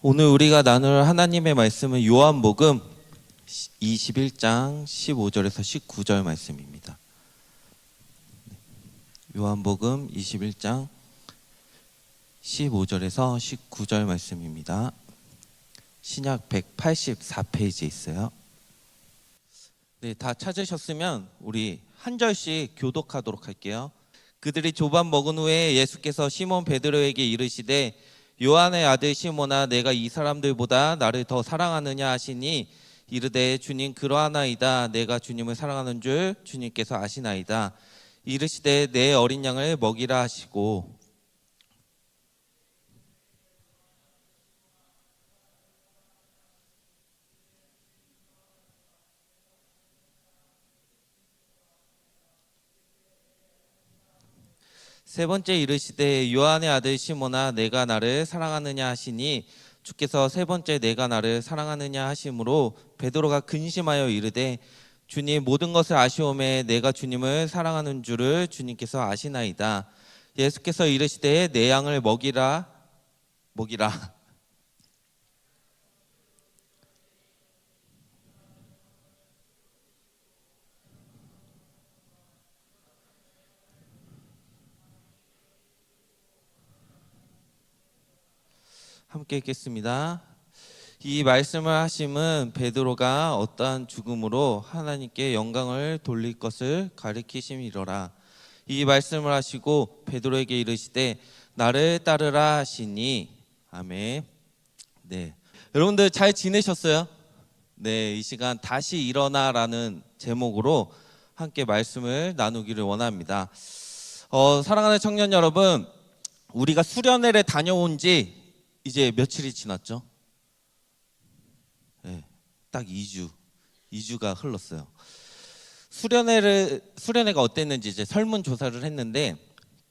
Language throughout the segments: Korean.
오늘 우리가 나눌 하나님의 말씀은 요한복음 21장 15절에서 19절 말씀입니다. 요한복음 21장 15절에서 19절 말씀입니다. 신약 184페이지에 있어요. 네, 다 찾으셨으면 우리 한 절씩 교독하도록 할게요. 그들이 조반 먹은 후에 예수께서 시몬 베드로에게 이르시되 요한의 아들 시몬아, 내가 이 사람들보다 나를 더 사랑하느냐 하시니 이르되 주님, 그러하나이다. 내가 주님을 사랑하는 줄 주님께서 아시나이다. 이르시되 내 어린 양을 먹이라 하시고, 세 번째 이르시되 요한의 아들 시몬아, 내가 나를 사랑하느냐 하시니 주께서 세 번째 내가 나를 사랑하느냐 하심으로 베드로가 근심하여 이르되 주님, 모든 것을 아시오매 내가 주님을 사랑하는 줄을 주님께서 아시나이다. 예수께서 이르시되 내 양을 먹이라. 함께 읽겠습니다. 이 말씀을 하심은 베드로가 어떠한 죽음으로 하나님께 영광을 돌릴 것을 가리키심이로라. 이 말씀을 하시고 베드로에게 이르시되 나를 따르라 하시니. 아멘. 네, 여러분들 잘 지내셨어요? 네, 이 시간 다시 일어나라는 제목으로 함께 말씀을 나누기를 원합니다. 사랑하는 청년 여러분, 우리가 수련회를 다녀온 지 이제 며칠이 지났죠? 네, 딱 2주가 흘렀어요. 수련회가 어땠는지 이제 설문조사를 했는데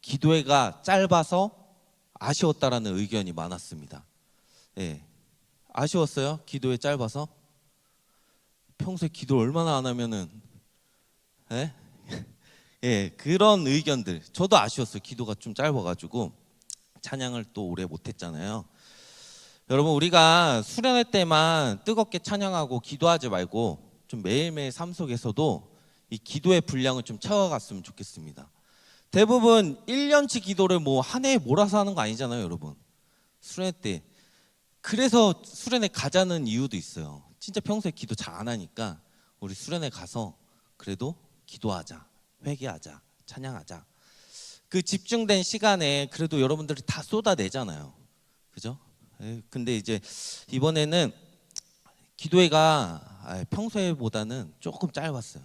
기도회가 짧아서 아쉬웠다라는 의견이 많았습니다. 네, 아쉬웠어요? 기도회 짧아서? 평소에 기도 얼마나 안 하면은, 네? 예, 그런 의견들. 저도 아쉬웠어요. 기도가 좀 짧아가지고 찬양을 또 오래 못했잖아요. 여러분, 우리가 수련회 때만 뜨겁게 찬양하고 기도하지 말고 좀 매일매일 삶 속에서도 이 기도의 분량을 좀 채워갔으면 좋겠습니다. 대부분 1년치 기도를 뭐 한 해에 몰아서 하는 거 아니잖아요, 여러분. 수련회 때. 그래서 수련회 가자는 이유도 있어요. 진짜 평소에 기도 잘 안 하니까 우리 수련회 가서 그래도 기도하자, 회개하자, 찬양하자. 그 집중된 시간에 그래도 여러분들이 다 쏟아내잖아요. 그죠? 근데 이제 이번에는 기도회가 평소에보다는 조금 짧았어요.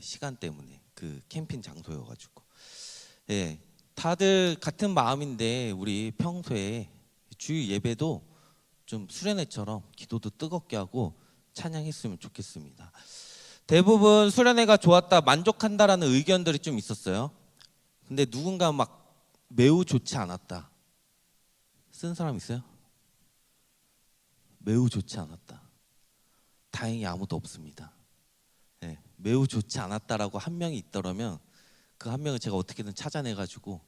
시간 때문에. 그 캠핑 장소여가지고. 다들 같은 마음인데 우리 평소에 주일 예배도 좀 수련회처럼 기도도 뜨겁게 하고 찬양했으면 좋겠습니다. 대부분 수련회가 좋았다, 만족한다라는 의견들이 좀 있었어요. 근데 누군가 막 매우 좋지 않았다 쓴 사람 있어요? 매우 좋지 않았다. 다행히 아무도 없습니다. 매우 좋지 않았다라고 한 명이 있더라면 그 한 명을 제가 어떻게든 찾아내가지고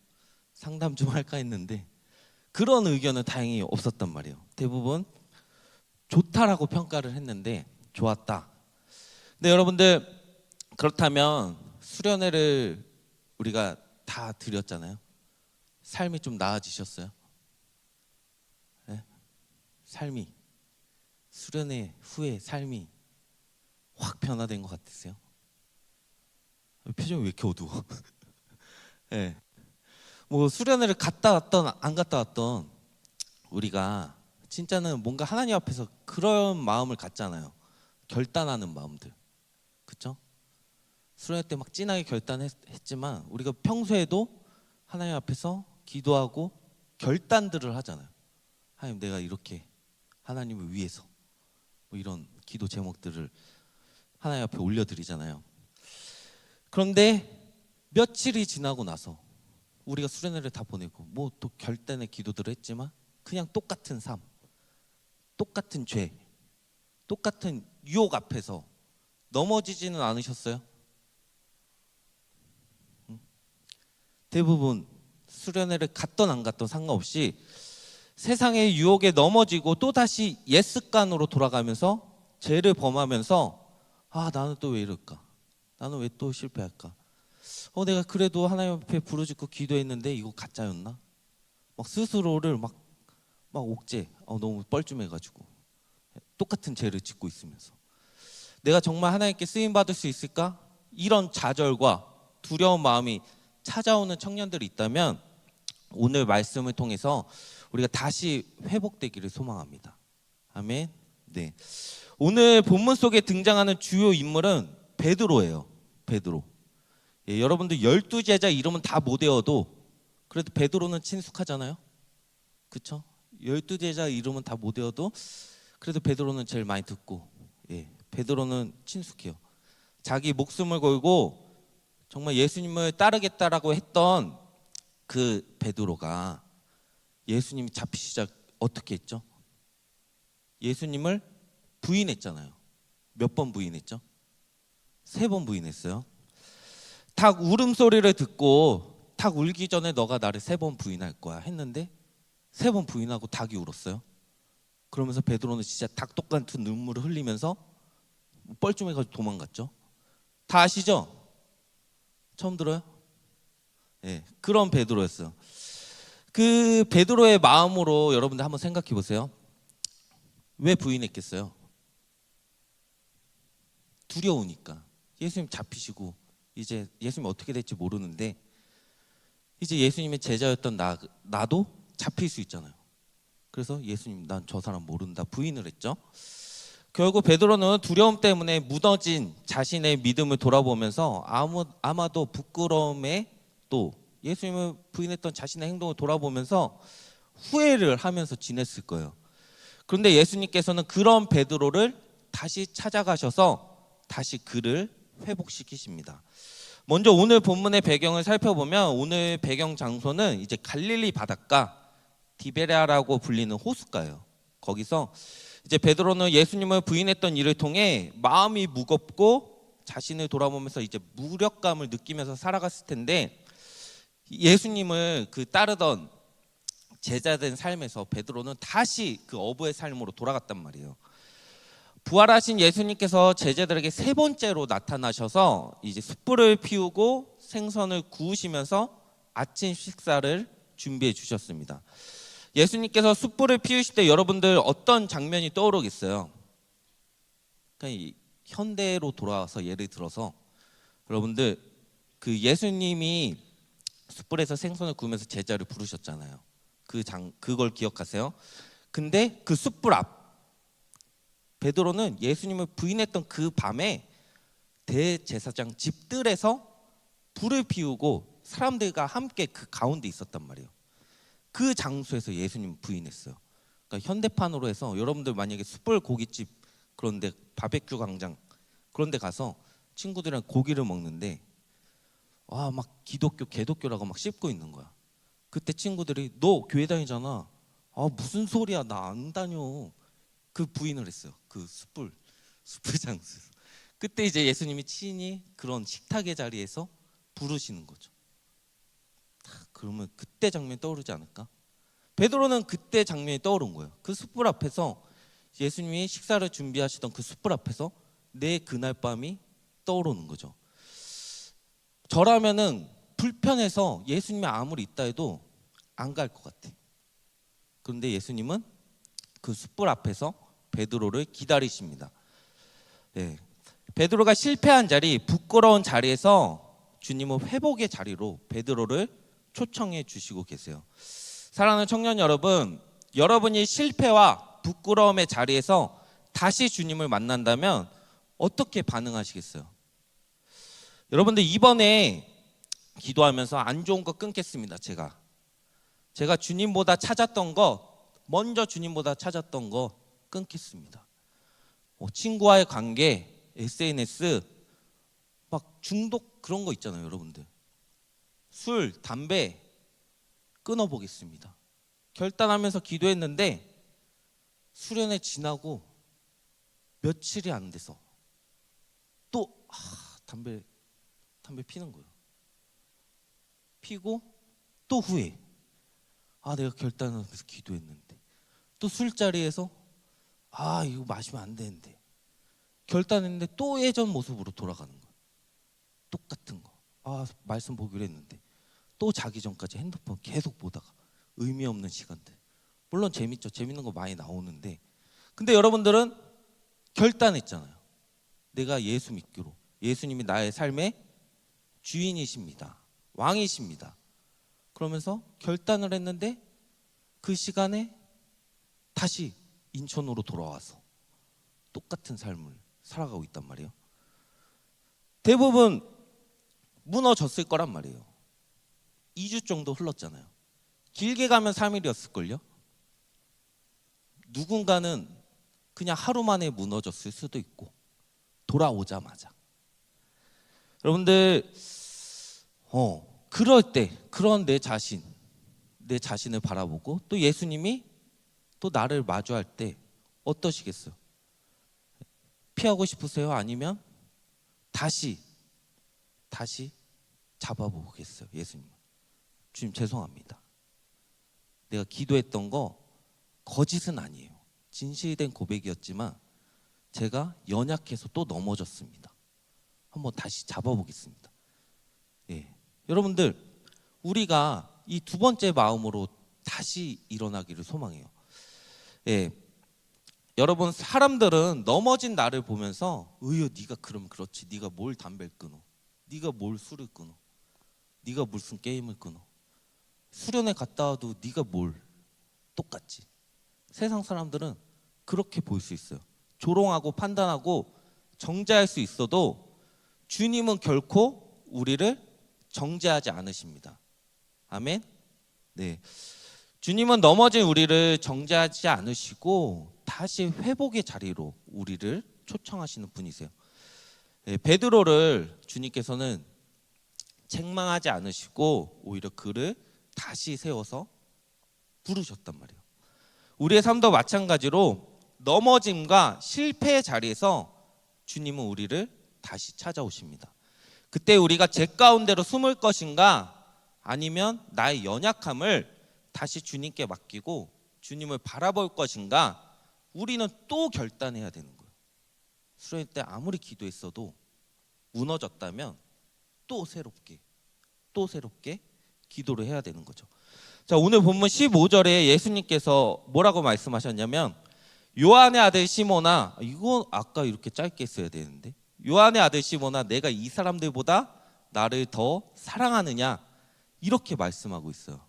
상담 좀 할까 했는데 그런 의견은 다행히 없었단 말이에요. 대부분 좋다라고 평가를 했는데 좋았다. 근데 여러분들, 그렇다면 수련회를 우리가 다 드렸잖아요. 삶이 좀 나아지셨어요? 삶이, 수련회 후에 삶이 확 변화된 것 같으세요? 표정이 왜 이렇게 어두워? 뭐 수련회를 갔다 왔던 안 갔다 왔던 우리가 진짜는 뭔가 하나님 앞에서 그런 마음을 갖잖아요. 결단하는 마음들, 그렇죠? 수련회 때 막 진하게 결단했지만 우리가 평소에도 하나님 앞에서 기도하고 결단들을 하잖아요. 하나님, 내가 이렇게 하나님을 위해서, 뭐 이런 기도 제목들을 하나님 앞에 올려드리잖아요. 그런데 며칠이 지나고 나서 우리가 수련회를 다 보내고 뭐 또 결단의 기도들을 했지만 그냥 똑같은 삶, 똑같은 죄, 똑같은 유혹 앞에서 넘어지지는 않으셨어요? 대부분 수련회를 갔던 안 갔던 상관없이 세상의 유혹에 넘어지고 또다시 옛 습관으로 돌아가면서 죄를 범하면서 나는 또 왜 이럴까? 나는 왜 또 실패할까? 내가 그래도 하나님 앞에 부르짖고 기도했는데 이거 가짜였나? 막 스스로를 막 옥죄. 너무 뻘쭘해가지고 똑같은 죄를 짓고 있으면서 내가 정말 하나님께 쓰임 받을 수 있을까? 이런 좌절과 두려운 마음이 찾아오는 청년들이 있다면 오늘 말씀을 통해서 우리가 다시 회복되기를 소망합니다. 아멘. 네. 오늘 본문 속에 등장하는 주요 인물은 베드로예요. 베드로. 여러분들 12제자 이름은 다 못 외워도 그래도 베드로는 친숙하잖아요. 그렇죠? 12제자 이름은 다 못 외워도 그래도 베드로는 제일 많이 듣고, 베드로는 친숙해요. 자기 목숨을 걸고 정말 예수님을 따르겠다라고 했던 그 베드로가 예수님이 잡히시자 어떻게 했죠? 예수님을 부인했잖아요. 몇 번 부인했죠? 3번 부인했어요. 닭 울음소리를 듣고 닭 울기 전에 너가 나를 3번 부인할 거야 했는데 3번 부인하고 닭이 울었어요. 그러면서 베드로는 진짜 닭 똑같은 눈물을 흘리면서 뻘쭘해가지고 도망갔죠. 다 아시죠? 처음 들어요? 그런 베드로였어요. 그 베드로의 마음으로 여러분들 한번 생각해 보세요. 왜 부인했겠어요? 두려우니까. 예수님 잡히시고 이제 예수님이 어떻게 될지 모르는데 이제 예수님의 제자였던 나도 잡힐 수 있잖아요. 그래서 예수님 난 저 사람 모른다 부인을 했죠. 결국 베드로는 두려움 때문에 무너진 자신의 믿음을 돌아보면서 아마도 부끄러움에 또 예수님을 부인했던 자신의 행동을 돌아보면서 후회를 하면서 지냈을 거예요. 그런데 예수님께서는 그런 베드로를 다시 찾아가셔서 다시 그를 회복시키십니다. 먼저 오늘 본문의 배경을 살펴보면 오늘 배경 장소는 이제 갈릴리 바닷가 디베랴라고 불리는 호숫가예요. 거기서 이제 베드로는 예수님을 부인했던 일을 통해 마음이 무겁고 자신을 돌아보면서 이제 무력감을 느끼면서 살아갔을 텐데 예수님을 따르던 제자된 삶에서 베드로는 다시 그 어부의 삶으로 돌아갔단 말이에요. 부활하신 예수님께서 제자들에게 3번째로 나타나셔서 이제 숯불을 피우고 생선을 구우시면서 아침 식사를 준비해 주셨습니다. 예수님께서 숯불을 피우실 때 여러분들 어떤 장면이 떠오르겠어요? 그러니까 현대로 돌아와서 예를 들어서 여러분들 그 예수님이 숯불에서 생선을 구우면서 제자를 부르셨잖아요. 그걸 기억하세요? 근데 그 숯불 앞 베드로는 예수님을 부인했던 그 밤에 대제사장 집들에서 불을 피우고 사람들과 함께 그 가운데 있었단 말이에요. 그 장소에서 예수님 부인했어요. 그러니까 현대판으로 해서 여러분들 만약에 숯불 고깃집 그런데 바베큐 광장 그런데 가서 친구들이랑 고기를 먹는데 막 기독교 개독교라고 막 씹고 있는 거야. 그때 친구들이 너 교회 다니잖아. 무슨 소리야 나 안 다녀. 그 부인을 했어요. 그 숯불 장소에서. 그때 이제 예수님이 친히 그런 식탁의 자리에서 부르시는 거죠. 그러면 그때 장면이 떠오르지 않을까? 베드로는 그때 장면이 떠오른 거예요. 그 숯불 앞에서 예수님이 식사를 준비하시던 그 숯불 앞에서 내 그날 밤이 떠오르는 거죠. 저라면은 불편해서 예수님이 아무리 있다 해도 안 갈 것 같아. 그런데 예수님은 그 숯불 앞에서 베드로를 기다리십니다. 베드로가 실패한 자리, 부끄러운 자리에서 주님은 회복의 자리로 베드로를 초청해 주시고 계세요. 사랑하는 청년 여러분, 여러분이 실패와 부끄러움의 자리에서 다시 주님을 만난다면 어떻게 반응하시겠어요? 여러분들 이번에 기도하면서 안 좋은 거 끊겠습니다. 제가 주님보다 찾았던 거, 먼저 주님보다 찾았던 거 끊겠습니다. 친구와의 관계, SNS, 막 중독 그런 거 있잖아요, 여러분들. 술, 담배 끊어보겠습니다. 결단하면서 기도했는데 수련회 지나고 며칠이 안 돼서 또 담배 피는 거예요. 피고 또 후회. 내가 결단하면서 기도했는데 또 술자리에서 이거 마시면 안 되는데 결단했는데 또 예전 모습으로 돌아가는 거야. 똑같은 거. 말씀 보기로 했는데 또 자기 전까지 핸드폰 계속 보다가 의미 없는 시간들. 물론 재밌죠. 재밌는 거 많이 나오는데 근데 여러분들은 결단했잖아요. 내가 예수 믿기로. 예수님이 나의 삶의 주인이십니다. 왕이십니다. 그러면서 결단을 했는데 그 시간에 다시 인천으로 돌아와서 똑같은 삶을 살아가고 있단 말이에요. 대부분 무너졌을 거란 말이에요. 2주 정도 흘렀잖아요. 길게 가면 3일이었을걸요. 누군가는 그냥 하루 만에 무너졌을 수도 있고 돌아오자마자. 여러분들 그럴 때 그런 내 자신을 바라보고 또 예수님이 또 나를 마주할 때 어떠시겠어요? 피하고 싶으세요? 아니면 다시 잡아보겠어요? 예수님, 주님 죄송합니다. 내가 기도했던 거 거짓은 아니에요. 진실된 고백이었지만 제가 연약해서 또 넘어졌습니다. 한번 다시 잡아보겠습니다. 여러분들, 우리가 이 두 번째 마음으로 다시 일어나기를 소망해요. 여러분, 사람들은 넘어진 나를 보면서 네가 그럼 그렇지, 네가 뭘 담배를 끊어, 네가 뭘 술을 끊어, 네가 무슨 게임을 끊어, 수련회 갔다 와도 네가 뭘 똑같지. 세상 사람들은 그렇게 볼 수 있어요. 조롱하고 판단하고 정죄할 수 있어도 주님은 결코 우리를 정죄하지 않으십니다. 아멘. 네, 주님은 넘어진 우리를 정죄하지 않으시고 다시 회복의 자리로 우리를 초청하시는 분이세요. 베드로를 주님께서는 책망하지 않으시고 오히려 그를 다시 세워서 부르셨단 말이에요. 우리의 삶도 마찬가지로 넘어짐과 실패의 자리에서 주님은 우리를 다시 찾아오십니다. 그때 우리가 제 가운데로 숨을 것인가 아니면 나의 연약함을 다시 주님께 맡기고 주님을 바라볼 것인가, 우리는 또 결단해야 되는 거예요. 수련회 때 아무리 기도했어도 무너졌다면 또 새롭게 기도를 해야 되는 거죠. 자, 오늘 본문 15절에 예수님께서 뭐라고 말씀하셨냐면, 요한의 아들 시몬아, 이거 아까 이렇게 짧게 써야 되는데, 요한의 아들 시몬아, 내가 이 사람들보다 나를 더 사랑하느냐, 이렇게 말씀하고 있어요.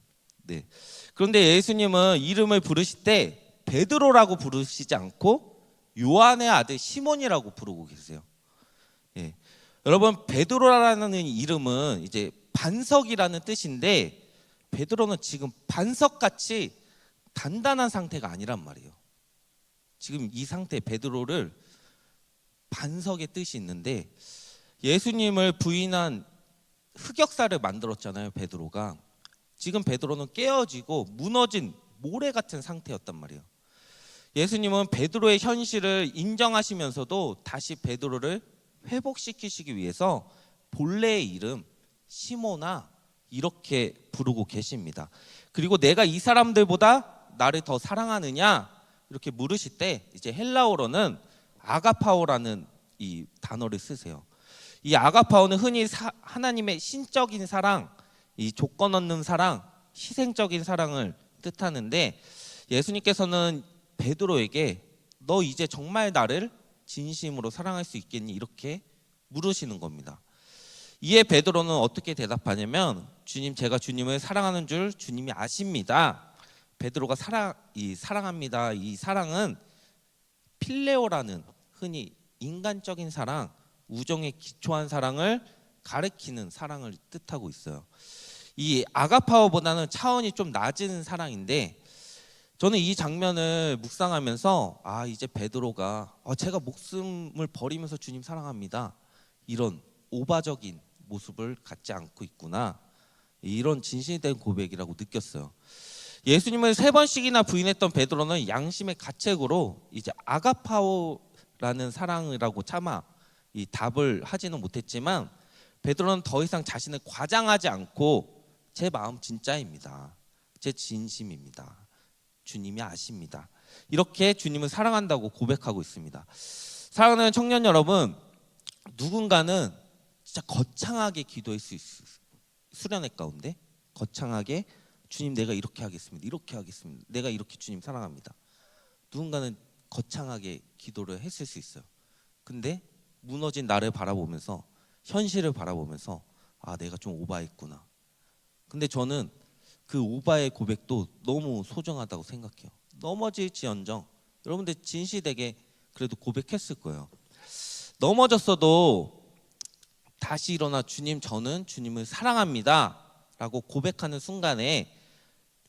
네. 그런데 예수님은 이름을 부르실 때 베드로라고 부르시지 않고 요한의 아들 시몬이라고 부르고 계세요. 여러분, 베드로라는 이름은 이제 반석이라는 뜻인데, 베드로는 지금 반석같이 단단한 상태가 아니란 말이에요. 지금 이 상태, 베드로를 반석의 뜻이 있는데, 예수님을 부인한 흑역사를 만들었잖아요, 베드로가. 지금 베드로는 깨어지고 무너진 모래 같은 상태였단 말이에요. 예수님은 베드로의 현실을 인정하시면서도 다시 베드로를 회복시키시기 위해서 본래의 이름 시몬아 이렇게 부르고 계십니다. 그리고 내가 이 사람들보다 나를 더 사랑하느냐 이렇게 물으실 때 이제 헬라어로는 아가파오라는 이 단어를 쓰세요. 이 아가파오는 흔히 하나님의 신적인 사랑, 이 조건 없는 사랑, 희생적인 사랑을 뜻하는데, 예수님께서는 베드로에게 너 이제 정말 나를 진심으로 사랑할 수 있겠니? 이렇게 물으시는 겁니다. 이에 베드로는 어떻게 대답하냐면, 주님, 제가 주님을 사랑하는 줄 주님이 아십니다. 베드로가 사랑합니다. 이 사랑은 필레오라는 흔히 인간적인 사랑, 우정에 기초한 사랑을 가리키는 사랑을 뜻하고 있어요. 이 아가파오보다는 차원이 좀 낮은 사랑인데, 저는 이 장면을 묵상하면서 이제 베드로가 제가 목숨을 버리면서 주님 사랑합니다, 이런 오바적인 모습을 갖지 않고 있구나, 이런 진실된 고백이라고 느꼈어요. 예수님을 3번씩이나 부인했던 베드로는 양심의 가책으로 이제 아가파오라는 사랑이라고 차마 이 답을 하지는 못했지만, 베드로는 더 이상 자신을 과장하지 않고 제 마음 진짜입니다, 제 진심입니다, 주님이 아십니다, 이렇게 주님을 사랑한다고 고백하고 있습니다. 사랑하는 청년 여러분, 누군가는 진짜 거창하게 기도할 수 있어요. 수련회 가운데 거창하게 주님 내가 이렇게 하겠습니다. 이렇게 하겠습니다. 내가 이렇게 주님 사랑합니다. 누군가는 거창하게 기도를 했을 수 있어요. 근데 무너진 나를 바라보면서 현실을 바라보면서 아 내가 좀 오바했구나. 근데 저는 그 오바의 고백도 너무 소중하다고 생각해요. 넘어질지언정 여러분들 진실되게 그래도 고백했을 거예요. 넘어졌어도 다시 일어나 주님 저는 주님을 사랑합니다 라고 고백하는 순간에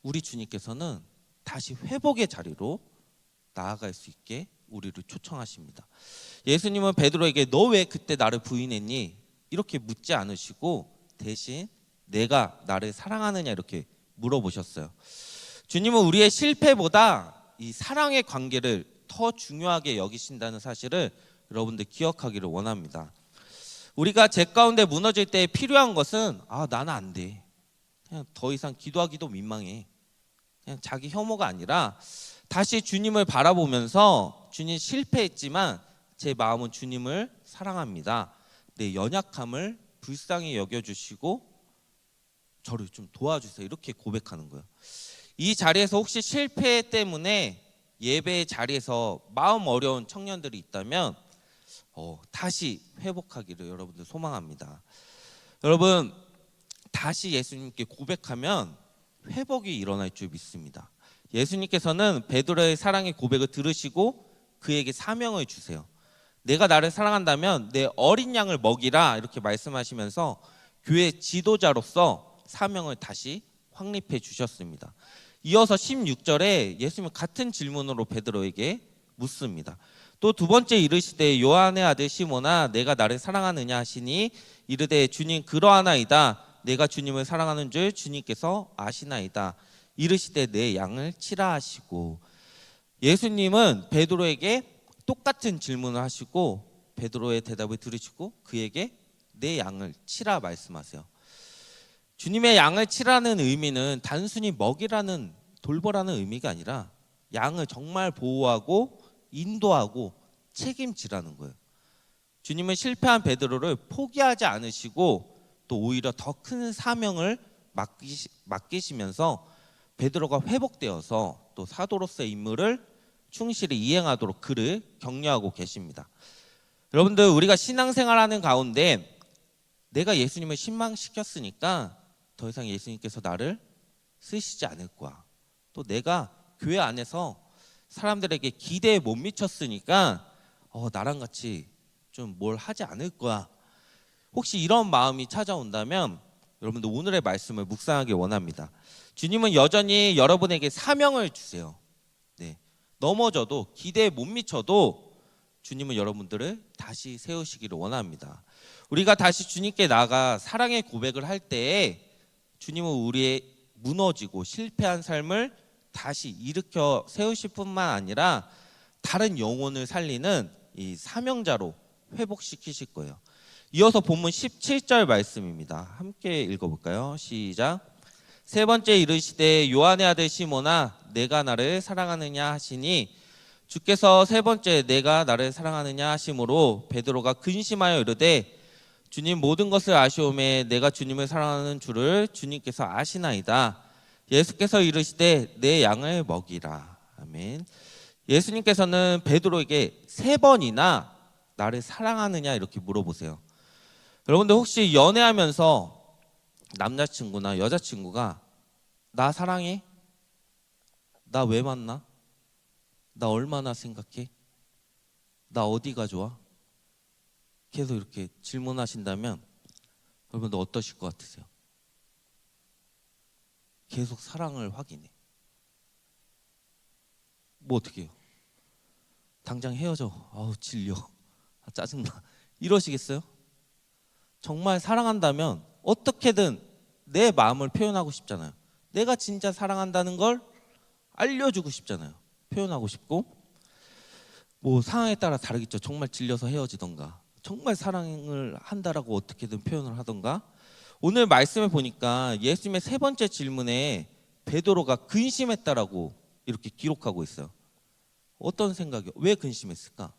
우리 주님께서는 다시 회복의 자리로 나아갈 수 있게 우리를 초청하십니다. 예수님은 베드로에게 너 왜 그때 나를 부인했니? 이렇게 묻지 않으시고 대신 내가 나를 사랑하느냐 이렇게 물어보셨어요. 주님은 우리의 실패보다 이 사랑의 관계를 더 중요하게 여기신다는 사실을 여러분들 기억하기를 원합니다. 우리가 죄 가운데 무너질 때 필요한 것은 아 나는 안 돼. 그냥 더 이상 기도하기도 민망해. 그냥 자기 혐오가 아니라 다시 주님을 바라보면서 주님 실패했지만 제 마음은 주님을 사랑합니다. 내 연약함을 불쌍히 여겨주시고 저를 좀 도와주세요. 이렇게 고백하는 거예요. 이 자리에서 혹시 실패 때문에 예배의 자리에서 마음 어려운 청년들이 있다면 다시 회복하기를 여러분들 소망합니다. 여러분 다시 예수님께 고백하면 회복이 일어날 줄 믿습니다. 예수님께서는 베드로의 사랑의 고백을 들으시고 그에게 사명을 주세요. 내가 나를 사랑한다면 내 어린 양을 먹이라 이렇게 말씀하시면서 교회 지도자로서 사명을 다시 확립해 주셨습니다. 이어서 16절에 예수님은 같은 질문으로 베드로에게 묻습니다. 또 두 번째 이르시되 요한의 아들 시몬아 내가 나를 사랑하느냐 하시니 이르되 주님 그러하나이다. 내가 주님을 사랑하는 줄 주님께서 아시나이다. 이르시되 내 양을 치라 하시고 예수님은 베드로에게 똑같은 질문을 하시고 베드로의 대답을 들으시고 그에게 내 양을 치라 말씀하세요. 주님의 양을 치라는 의미는 단순히 먹이라는 돌보라는 의미가 아니라 양을 정말 보호하고 인도하고 책임지라는 거예요. 주님은 실패한 베드로를 포기하지 않으시고 또 오히려 더 큰 사명을 맡기시면서 베드로가 회복되어서 또 사도로서의 임무를 충실히 이행하도록 그를 격려하고 계십니다. 여러분들 우리가 신앙생활하는 가운데 내가 예수님을 실망시켰으니까 더 이상 예수님께서 나를 쓰시지 않을 거야. 또 내가 교회 안에서 사람들에게 기대에 못 미쳤으니까 나랑 같이 좀 뭘 하지 않을 거야. 혹시 이런 마음이 찾아온다면 여러분들 오늘의 말씀을 묵상하기 원합니다. 주님은 여전히 여러분에게 사명을 주세요. 네. 넘어져도 기대에 못 미쳐도 주님은 여러분들을 다시 세우시기를 원합니다. 우리가 다시 주님께 나가 사랑의 고백을 할 때에 주님은 우리의 무너지고 실패한 삶을 다시 일으켜 세우실 뿐만 아니라 다른 영혼을 살리는 이 사명자로 회복시키실 거예요. 이어서 본문 17절 말씀입니다. 함께 읽어볼까요? 시작. 세 번째 이르시되 요한의 아들 시몬아 내가 나를 사랑하느냐 하시니 주께서 세 번째 내가 나를 사랑하느냐 하심으로 베드로가 근심하여 이르되 주님 모든 것을 아시오매 내가 주님을 사랑하는 줄을 주님께서 아시나이다. 예수께서 이르시되 내 양을 먹이라. 아멘. 예수님께서는 베드로에게 세 번이나 나를 사랑하느냐 이렇게 물어보세요. 여러분들 혹시 연애하면서 남자친구나 여자친구가 나 사랑해? 나 왜 만나? 나 얼마나 생각해? 나 어디가 좋아? 계속 이렇게 질문하신다면 여러분들 어떠실 것 같으세요? 계속 사랑을 확인해. 뭐 어떻게 해요? 당장 헤어져. 아우 질려. 짜증나. 이러시겠어요? 정말 사랑한다면 어떻게든 내 마음을 표현하고 싶잖아요. 내가 진짜 사랑한다는 걸 알려주고 싶잖아요. 표현하고 싶고 뭐 상황에 따라 다르겠죠. 정말 질려서 헤어지던가 정말 사랑을 한다라고 어떻게든 표현을 하던가. 오늘 말씀을 보니까 예수님의 세 번째 질문에 베드로가 근심했다라고 이렇게 기록하고 있어요. 어떤 생각이, 왜 근심했을까?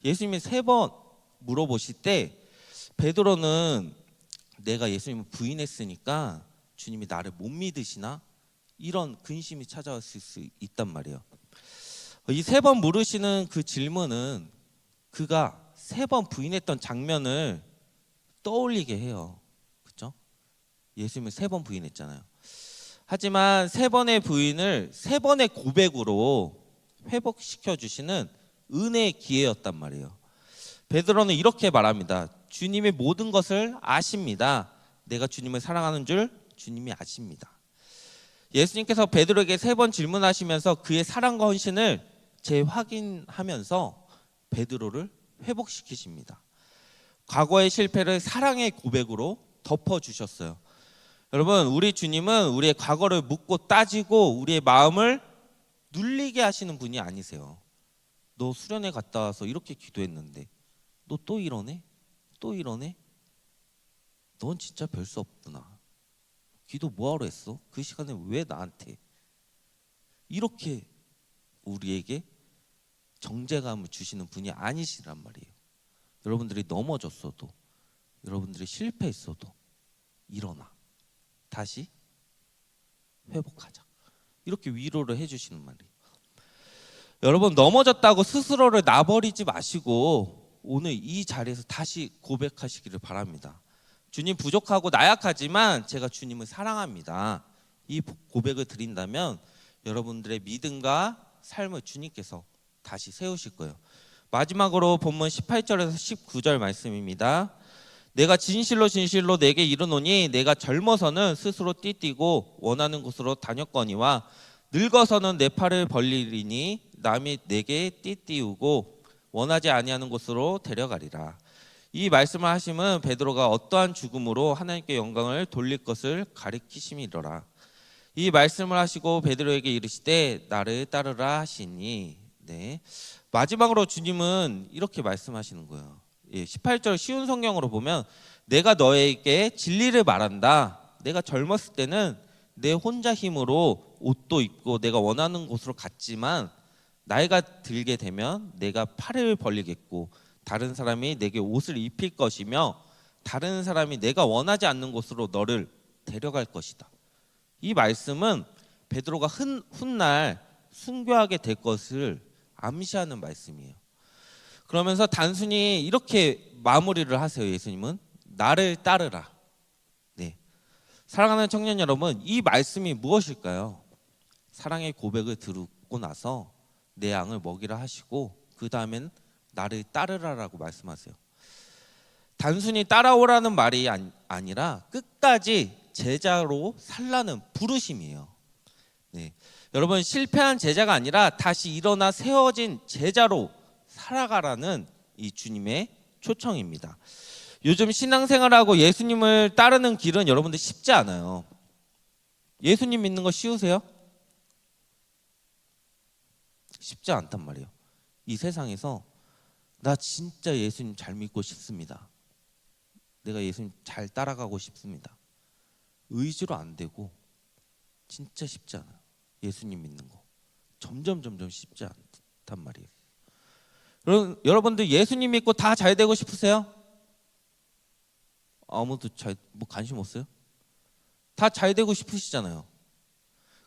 예수님이 3번 물어보실 때 베드로는 내가 예수님을 부인했으니까 주님이 나를 못 믿으시나? 이런 근심이 찾아왔을 수 있단 말이에요. 이 3번 물으시는 그 질문은 그가 3번 부인했던 장면을 떠올리게 해요. 그렇죠? 예수님을 3번 부인했잖아요. 하지만 3번의 부인을 3번의 고백으로 회복시켜 주시는 은혜의 기회였단 말이에요. 베드로는 이렇게 말합니다. 주님의 모든 것을 아십니다. 내가 주님을 사랑하는 줄 주님이 아십니다. 예수님께서 베드로에게 3번 질문하시면서 그의 사랑과 헌신을 재확인하면서 베드로를 회복시키십니다. 과거의 실패를 사랑의 고백으로 덮어주셨어요. 여러분, 우리 주님은 우리의 과거를 묻고 따지고 우리의 마음을 눌리게 하시는 분이 아니세요. 너 수련회 갔다 와서 이렇게 기도했는데 너 또 이러네? 또 이러네? 넌 진짜 별 수 없구나. 기도 뭐하러 했어? 그 시간에 왜 나한테? 이렇게 우리에게 정죄감을 주시는 분이 아니시란 말이에요. 여러분들이 넘어졌어도, 여러분들이 실패했어도 일어나, 다시 회복하자, 이렇게 위로를 해주시는 말이에요. 여러분, 넘어졌다고 스스로를 놔버리지 마시고 오늘 이 자리에서 다시 고백하시기를 바랍니다. 주님, 부족하고 나약하지만 제가 주님을 사랑합니다. 이 고백을 드린다면 여러분들의 믿음과 삶을 주님께서 다시 세우실 거예요. 마지막으로 본문 18절에서 19절 말씀입니다. 내가 진실로 진실로 내게 이르노니 내가 젊어서는 스스로 띠띠고 원하는 곳으로 다녔거니와 늙어서는 내 팔을 벌리리니 남이 내게 띠띠우고 원하지 아니하는 곳으로 데려가리라. 이 말씀을 하심은 베드로가 어떠한 죽음으로 하나님께 영광을 돌릴 것을 가리키심이더라. 이 말씀을 하시고 베드로에게 이르시되 나를 따르라 하시니, 네, 마지막으로 주님은 이렇게 말씀하시는 거예요. 18절 쉬운 성경으로 보면 내가 너에게 진리를 말한다. 내가 젊었을 때는 내 혼자 힘으로 옷도 입고 내가 원하는 곳으로 갔지만 나이가 들게 되면 내가 팔을 벌리겠고 다른 사람이 내게 옷을 입힐 것이며 다른 사람이 내가 원하지 않는 곳으로 너를 데려갈 것이다. 이 말씀은 베드로가 훗날 순교하게 될 것을 암시하는 말씀이에요. 그러면서 단순히 이렇게 마무리를 하세요. 예수님은 나를 따르라. 네. 사랑하는 청년 여러분, 이 말씀이 무엇일까요? 사랑의 고백을 듣고 나서 내 양을 먹이라 하시고 그 다음엔 나를 따르라라고 말씀하세요. 단순히 따라오라는 말이 아니라 끝까지 제자로 살라는 부르심이에요. 네. 여러분, 실패한 제자가 아니라 다시 일어나 세워진 제자로 살아가라는 이 주님의 초청입니다. 요즘 신앙생활하고 예수님을 따르는 길은 여러분들 쉽지 않아요. 예수님 믿는 거 쉬우세요? 쉽지 않단 말이에요. 이 세상에서 나 진짜 예수님 잘 믿고 싶습니다. 내가 예수님 잘 따라가고 싶습니다. 의지로 안 되고 진짜 쉽지 않아요. 예수님 믿는 거 점점 쉽지 않단 말이에요. 여러분들 예수님 믿고 다 잘 되고 싶으세요? 아무도 뭐 관심 없어요? 다 잘 되고 싶으시잖아요.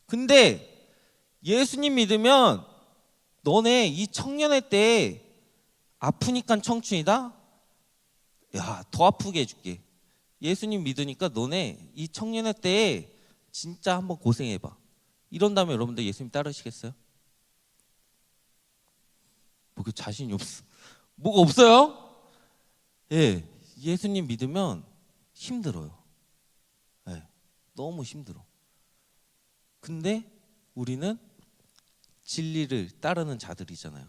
근데 예수님 믿으면 너네 이 청년의 때 아프니까 청춘이다? 야, 더 아프게 해줄게. 예수님 믿으니까 너네 이 청년의 때에 진짜 한번 고생해봐. 이런 다음에 여러분들 예수님 따르시겠어요? 뭐 그 자신이 없어. 뭐가 없어요? 예, 예수님 믿으면 힘들어요. 예, 너무 힘들어. 근데 우리는 진리를 따르는 자들이잖아요.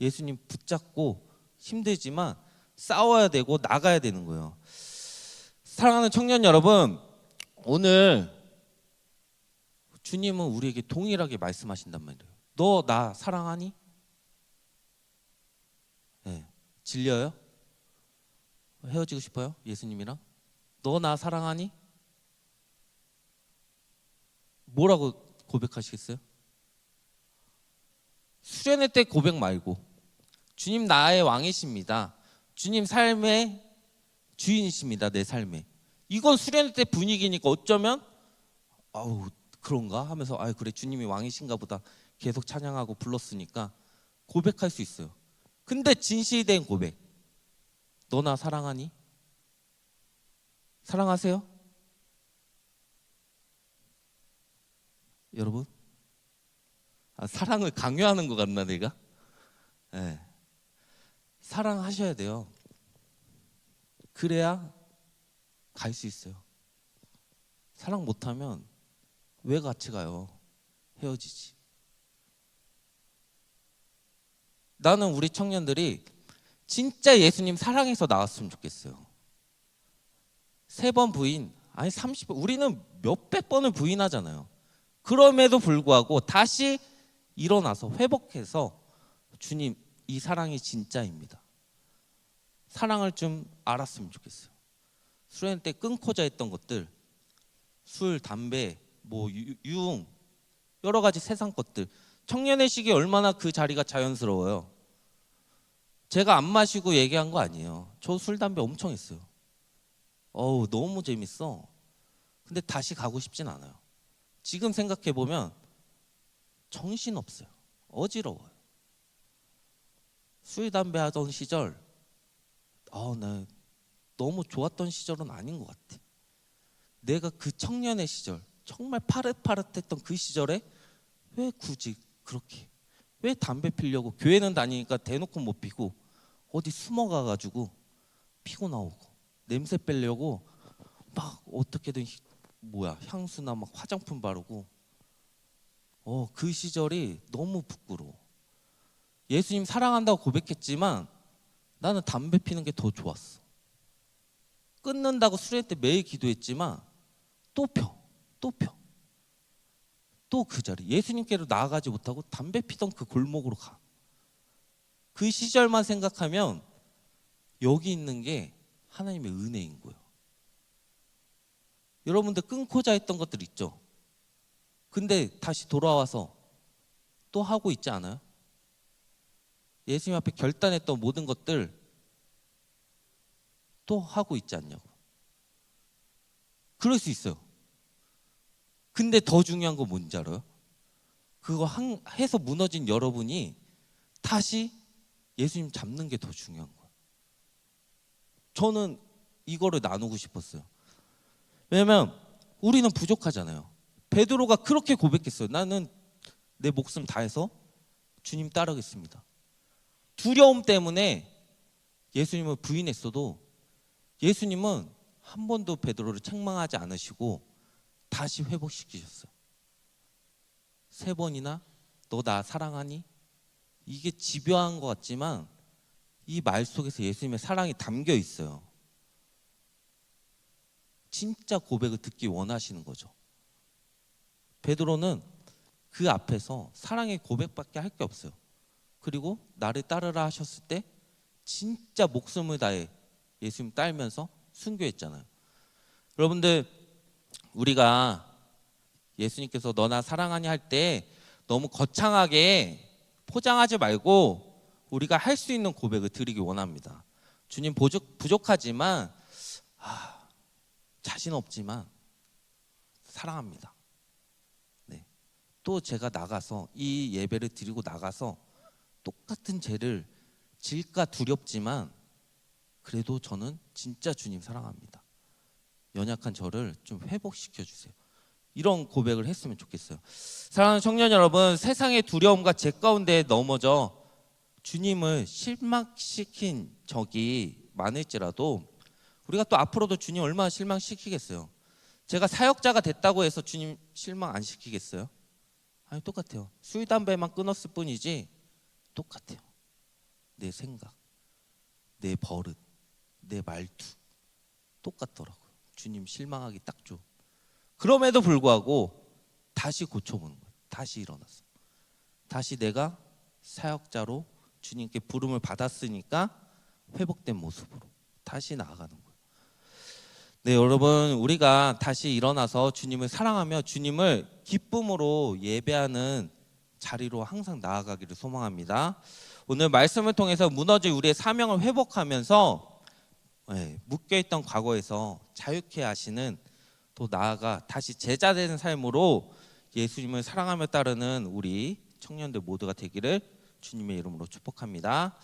예수님 붙잡고 힘들지만 싸워야 되고 나가야 되는 거예요. 사랑하는 청년 여러분, 오늘 주님은 우리에게 동일하게 말씀하신단 말이에요. 너 나 사랑하니? 네. 질려요? 헤어지고 싶어요? 예수님이랑? 너 나 사랑하니? 뭐라고 고백하시겠어요? 수련회 때 고백 말고 주님 나의 왕이십니다. 주님 삶의 주인이십니다. 내 삶에. 이건 수련회 때 분위기니까 어쩌면 아우 그런가 하면서 아 그래 주님이 왕이신가 보다 계속 찬양하고 불렀으니까 고백할 수 있어요. 근데 진실이 된 고백. 너 나 사랑하니? 사랑하세요? 여러분? 사랑을 강요하는 것 같나 내가? 네. 사랑하셔야 돼요. 그래야 갈 수 있어요. 사랑 못하면 왜 같이 가요? 헤어지지. 나는 우리 청년들이 진짜 예수님 사랑해서 나왔으면 좋겠어요. 3번 부인, 아니 30번, 우리는 몇백 번을 부인하잖아요. 그럼에도 불구하고 다시 일어나서 회복해서 주님 이 사랑이 진짜입니다. 사랑을 좀 알았으면 좋겠어요. 수련 때 끊고자 했던 것들, 술, 담배, 뭐 유흥, 여러 가지 세상 것들. 청년의 시기에 얼마나 그 자리가 자연스러워요. 제가 안 마시고 얘기한 거 아니에요. 저 술, 담배 엄청 했어요. 어우 너무 재밌어. 근데 다시 가고 싶진 않아요. 지금 생각해 보면 정신없어요. 어지러워요. 술, 담배 하던 시절 나 너무 좋았던 시절은 아닌 것 같아. 내가 그 청년의 시절 정말 파릇파릇했던 그 시절에 왜 굳이 그렇게 왜 담배 피려고 교회는 다니니까 대놓고 못 피고 어디 숨어가가지고 피고 나오고 냄새 빼려고 막 어떻게든 향수나 막 화장품 바르고 그 시절이 너무 부끄러워. 예수님 사랑한다고 고백했지만 나는 담배 피는 게 더 좋았어. 끊는다고 수련 때 매일 기도했지만 또 펴. 또 그 자리. 예수님께로 나아가지 못하고 담배 피던 그 골목으로 가. 그 시절만 생각하면 여기 있는 게 하나님의 은혜인 거예요. 여러분들 끊고자 했던 것들 있죠? 근데 다시 돌아와서 또 하고 있지 않아요? 예수님 앞에 결단했던 모든 것들 또 하고 있지 않냐고. 그럴 수 있어요. 근데 더 중요한 건 뭔지 알아요? 그거 해서 무너진 여러분이 다시 예수님 잡는 게 더 중요한 거예요. 저는 이거를 나누고 싶었어요. 왜냐면 우리는 부족하잖아요. 베드로가 그렇게 고백했어요. 나는 내 목숨 다해서 주님 따르겠습니다. 두려움 때문에 예수님을 부인했어도 예수님은 한 번도 베드로를 책망하지 않으시고 다시 회복시키셨어요. 3번이나 너 나 사랑하니? 이게 집요한 것 같지만 이 말 속에서 예수님의 사랑이 담겨 있어요. 진짜 고백을 듣기 원하시는 거죠. 베드로는 그 앞에서 사랑의 고백밖에 할 게 없어요. 그리고 나를 따르라 하셨을 때 진짜 목숨을 다해 예수님 따르면서 순교했잖아요. 여러분들 우리가 예수님께서 너나 사랑하니 할 때 너무 거창하게 포장하지 말고 우리가 할 수 있는 고백을 드리기 원합니다. 주님 부족하지만 자신 없지만 사랑합니다. 네. 또 제가 나가서 이 예배를 드리고 나가서 똑같은 죄를 질까 두렵지만 그래도 저는 진짜 주님 사랑합니다. 연약한 저를 좀 회복시켜 주세요. 이런 고백을 했으면 좋겠어요. 사랑하는 청년 여러분, 세상의 두려움과 죄 가운데 넘어져 주님을 실망시킨 적이 많을지라도 우리가 또 앞으로도 주님 얼마나 실망시키겠어요. 제가 사역자가 됐다고 해서 주님 실망 안 시키겠어요? 아니 똑같아요. 술 담배만 끊었을 뿐이지 똑같아요. 내 생각, 내 버릇, 내 말투 똑같더라고요. 주님 실망하기 딱 좋아. 그럼에도 불구하고 다시 고쳐보는 거예요. 다시 일어나서 다시 내가 사역자로 주님께 부름을 받았으니까 회복된 모습으로 다시 나아가는 거예요. 네, 여러분 우리가 다시 일어나서 주님을 사랑하며 주님을 기쁨으로 예배하는 자리로 항상 나아가기를 소망합니다. 오늘 말씀을 통해서 무너진 우리의 사명을 회복하면서 묶여있던 과거에서 자유케 하시는, 또 나아가 다시 제자되는 삶으로 예수님을 사랑하며 따르는 우리 청년들 모두가 되기를 주님의 이름으로 축복합니다.